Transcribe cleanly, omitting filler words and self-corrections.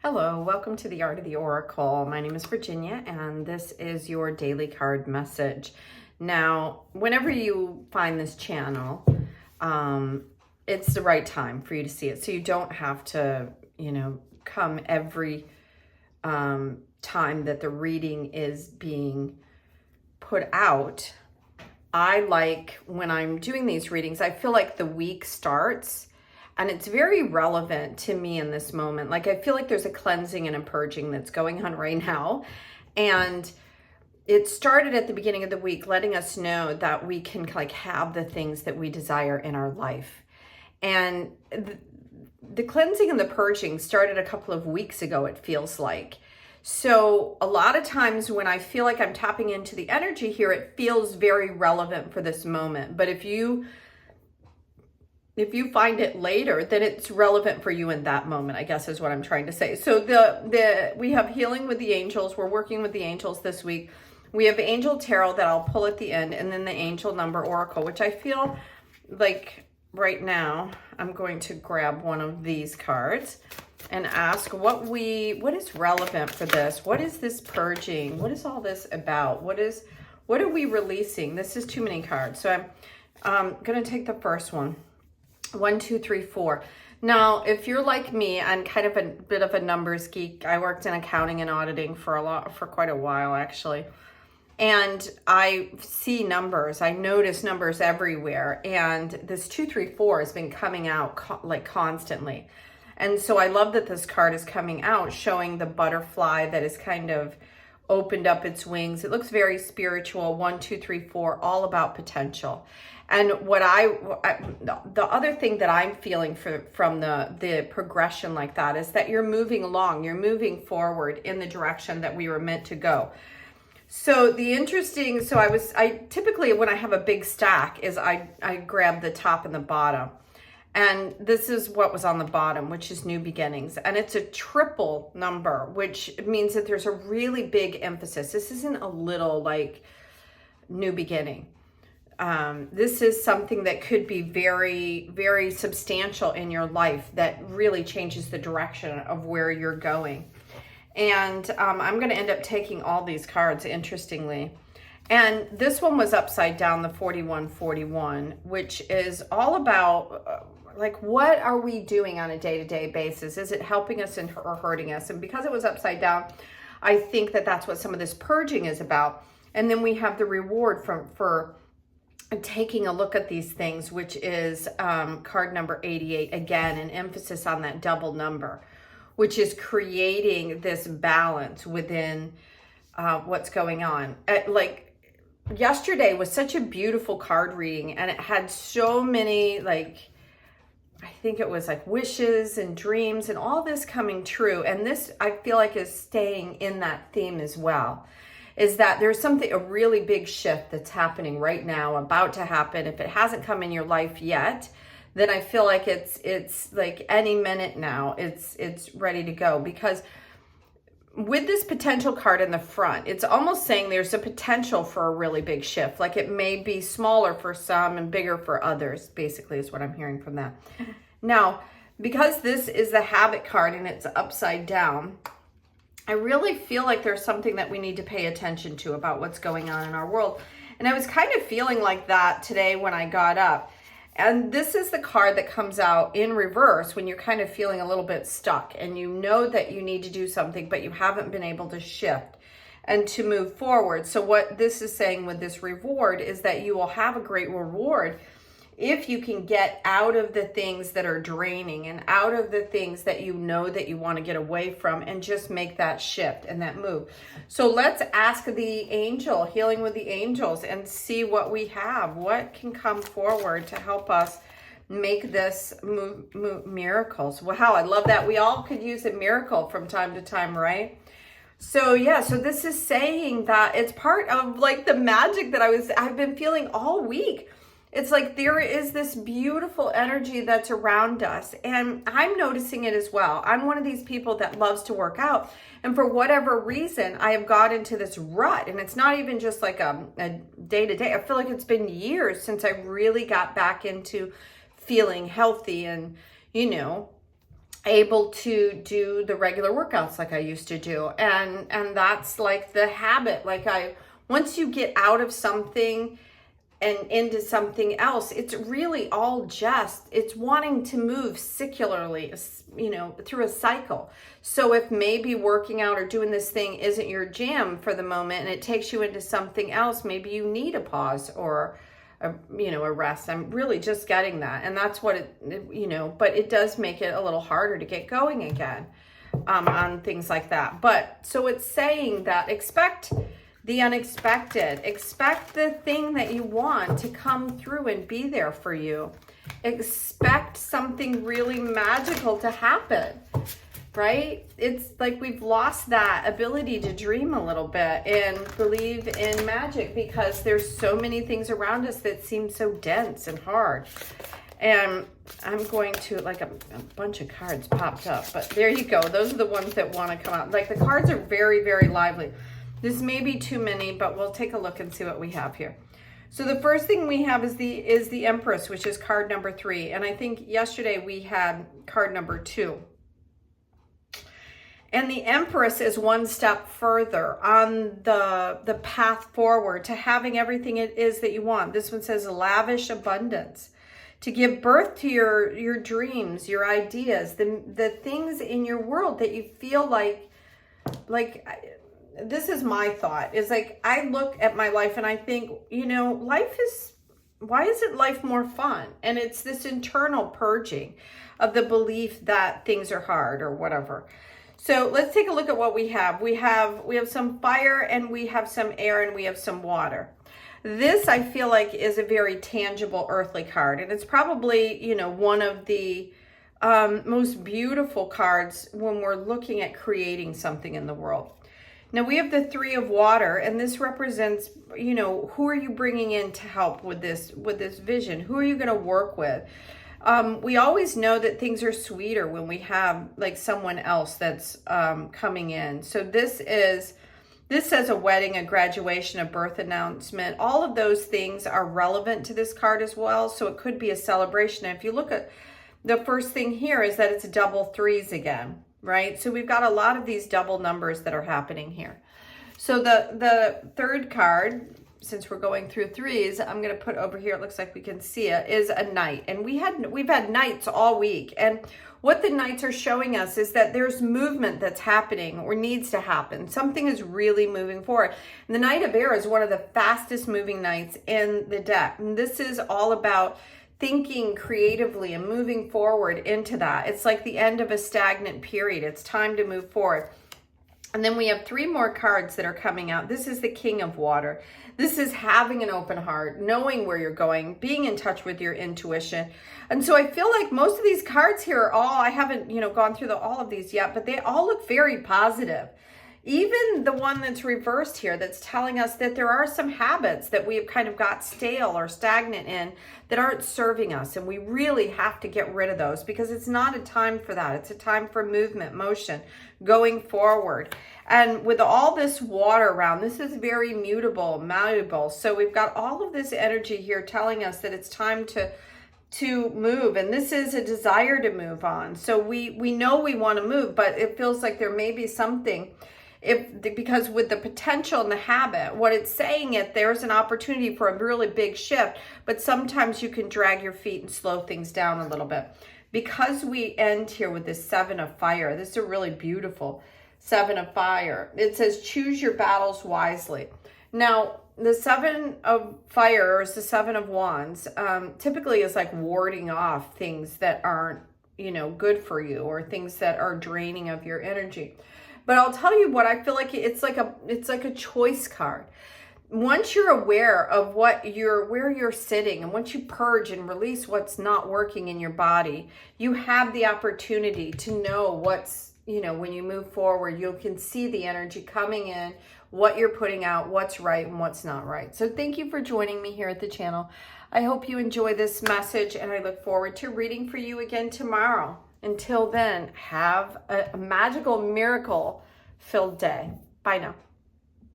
Hello, welcome to the Art of the Oracle. My name is Virginia, and this is your daily card message. Now, whenever you find this channel, it's the right time for you to see it. So you don't have to, come every time that the reading is being put out. I like when I'm doing these readings, I feel like the week starts and it's very relevant to me in this moment. Like, I feel like there's a cleansing and a purging that's going on right now. And it started at the beginning of the week, letting us know that we can have the things that we desire in our life. And the cleansing and the purging started a couple of weeks ago, it feels like. So a lot of times when I feel like I'm tapping into the energy here, it feels very relevant for this moment. But if you find it later, then it's relevant for you in that moment, I guess is what I'm trying to say. So we have healing with the angels. We're working with the angels this week. We have angel tarot that I'll pull at the end, and then the angel number oracle, which I feel like right now I'm going to grab one of these cards and ask what is relevant for this. What is this purging? What is all this about? What are we releasing? This is too many cards. So I'm going to take the first one. 1, 2, 3, 4. Now, if you're like me, I'm kind of a bit of a numbers geek. I worked in accounting and auditing for quite a while, actually. And I see numbers. I notice numbers everywhere. And this 2, 3, 4 has been coming out constantly. And so I love that this card is coming out, showing the butterfly that is kind of opened up its wings. It looks very spiritual. 1, 2, 3, 4, all about potential. And what the other thing that I'm feeling from the progression like that is that you're moving along, you're moving forward in the direction that we were meant to go. So I typically, when I have a big stack, is I grab the top and the bottom. And this is what was on the bottom, which is new beginnings. And it's a triple number, which means that there's a really big emphasis. This isn't a little new beginning. This is something that could be very, very substantial in your life that really changes the direction of where you're going. And I'm going to end up taking all these cards, interestingly. And this one was upside down, the 4141, which is all about what are we doing on a day-to-day basis? Is it helping us or hurting us? And because it was upside down, I think that that's what some of this purging is about. And then we have the reward for taking a look at these things, which is card number 88, again, an emphasis on that double number, which is creating this balance within what's going on. Yesterday was such a beautiful card reading, and it had so many, I think it was wishes and dreams and all this coming true. And this, I feel like, is staying in that theme as well. Is that there's a really big shift that's happening right now, about to happen. If it hasn't come in your life yet, then I feel like it's like any minute now, it's ready to go. Because with this potential card in the front, it's almost saying there's a potential for a really big shift. Like, it may be smaller for some and bigger for others, basically, is what I'm hearing from that. Now, because this is the habit card and it's upside down, I really feel like there's something that we need to pay attention to about what's going on in our world. And I was kind of feeling like that today when I got up. And this is the card that comes out in reverse when you're kind of feeling a little bit stuck and you know that you need to do something, but you haven't been able to shift and to move forward. So what this is saying with this reward is that you will have a great reward if you can get out of the things that are draining and out of the things that you know that you want to get away from, and just make that shift and that move. So let's ask the angel, healing with the angels, and see what we have. What can come forward to help us make this move miracles? Wow, I love that. We all could use a miracle from time to time, right? So yeah, so this is saying that it's part of the magic that I've been feeling all week. It's like there is this beautiful energy that's around us, and I'm noticing it as well. I'm one of these people that loves to work out, and for whatever reason, I have got into this rut, and it's not even just like a day-to-day. I feel like it's been years since I really got back into feeling healthy and, able to do the regular workouts like I used to do. And that's like the habit. Like once you get out of something and into something else, it's really all it's wanting to move secularly, through a cycle. So if maybe working out or doing this thing isn't your jam for the moment and it takes you into something else, maybe you need a pause or a rest. I'm really just getting that. And that's what but it does make it a little harder to get going again on things like that. But so it's saying that expect the unexpected. Expect the thing that you want to come through and be there for you. Expect something really magical to happen, right? It's like we've lost that ability to dream a little bit and believe in magic because there's so many things around us that seem so dense and hard. And I'm going to, like a bunch of cards popped up, but there you go. Those are the ones that want to come out. Like the cards are very, very lively. This may be too many, but we'll take a look and see what we have here. So the first thing we have is the Empress, which is card number 3. And I think yesterday we had card number 2. And the Empress is one step further on the path forward to having everything it is that you want. This one says lavish abundance. To give birth to your dreams, your ideas, the things in your world that you feel like this is my thought, is like, I look at my life and I think, why isn't life more fun? And it's this internal purging of the belief that things are hard or whatever. So let's take a look at what we have. We have some fire and we have some air and we have some water. This I feel like is a very tangible earthly card. And it's probably, one of the most beautiful cards when we're looking at creating something in the world. Now we have the 3 of water, and this represents, who are you bringing in to help with this vision? Who are you going to work with? We always know that things are sweeter when we have like someone else that's coming in. So this says a wedding, a graduation, a birth announcement. All of those things are relevant to this card as well. So it could be a celebration. And if you look at the first thing here is that it's double 3s again. Right? So we've got a lot of these double numbers that are happening here. So the third card, since we're going through 3s, I'm going to put over here, it looks like we can see it, is a knight. And we've had knights all week. And what the knights are showing us is that there's movement that's happening or needs to happen. Something is really moving forward. And the Knight of Air is one of the fastest moving knights in the deck. And this is all about thinking creatively and moving forward into that. It's like the end of a stagnant period. It's time to move forward. And then we have 3 more cards that are coming out. This is the King of Water. This is having an open heart, knowing where you're going, being in touch with your intuition. And so I feel like most of these cards here are all, I haven't, gone through all of these yet, but they all look very positive. Even the one that's reversed here that's telling us that there are some habits that we have kind of got stale or stagnant in that aren't serving us. And we really have to get rid of those because it's not a time for that. It's a time for movement, motion, going forward. And with all this water around, this is very mutable, malleable. So we've got all of this energy here telling us that it's time to move. And this is a desire to move on. So we know we want to move, but it feels like there may be something because with the potential and the habit, what it's saying is there's an opportunity for a really big shift, but sometimes you can drag your feet and slow things down a little bit. Because we end here with this 7 of fire, this is a really beautiful 7 of fire. It says, choose your battles wisely. Now, the 7 of fire is the 7 of wands, typically is like warding off things that aren't, good for you or things that are draining of your energy. But I'll tell you what, I feel like it's like a choice card. Once you're aware of where you're sitting, and once you purge and release what's not working in your body, you have the opportunity to know what's, when you move forward, you can see the energy coming in, what you're putting out, what's right and what's not right. So thank you for joining me here at the channel. I hope you enjoy this message, and I look forward to reading for you again tomorrow. Until then, have a magical, miracle-filled day. Bye now.